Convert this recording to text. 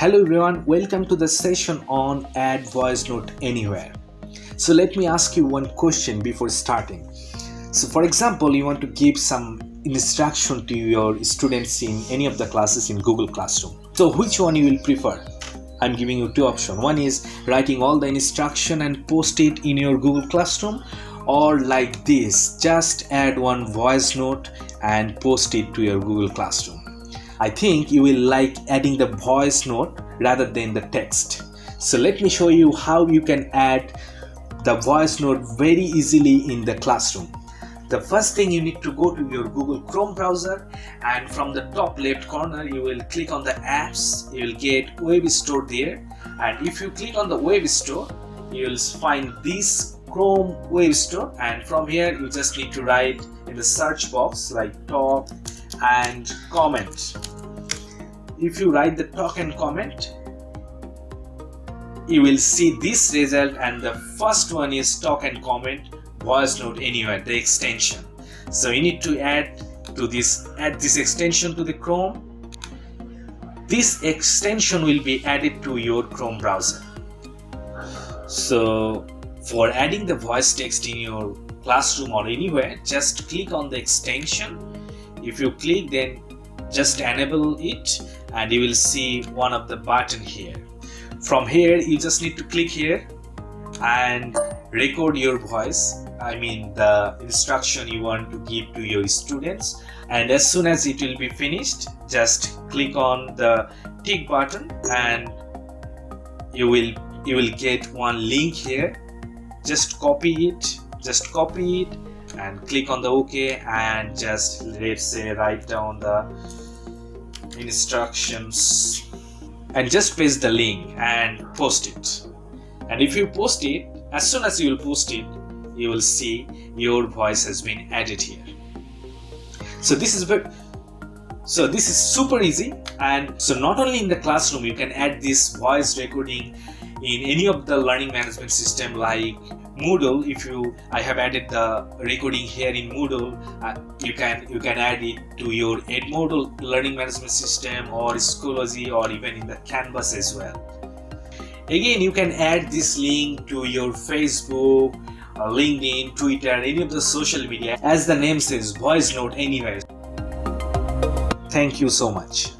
Hello everyone, welcome to the session on Add Voice Note Anywhere. So let me ask you one question before starting. So for example, you want to give some instruction to your students in any of the classes in Google Classroom. So which one you will prefer? I'm giving you two options. One is writing all the instruction and post it in your Google Classroom, or like this, just add one voice note and post it to your Google Classroom. I think you will like adding the voice note rather than the text. So let me show you how you can add the voice note very easily in the classroom. The first thing, you need to go to your Google Chrome browser, and from the top left corner you will click on the apps. You will get Web Store there, and if you click on the Web Store you will find this Chrome Web Store, and from here you just need to write in the search box like talk and comment. If you write the talk and comment, you will see this result, and the first one is talk and comment voice note anywhere, the extension. So you need to add this extension to the Chrome. This extension will be added to your Chrome browser. So for adding the voice text in your classroom or anywhere, just click on the extension. If you click, then just enable it and you will see one of the button here. From here you just need to click here and record your voice, the instruction you want to give to your students, and as soon as it will be finished, just click on the tick button and you will get one link here. Just copy it and click on the OK, and just, let's say, write down the instructions and just paste the link and post it. And if you post it, as soon as you will post it, you will see your voice has been added here. So this is super easy. And so not only in the classroom, you can add this voice recording in any of the learning management system like Moodle. I have added the recording here in Moodle. You can add it to your Edmodo learning management system or Schoology, or even in the Canvas as well. Again, you can add this link to your Facebook, LinkedIn, Twitter, any of the social media. As the name says, voice note anywhere. Thank you so much.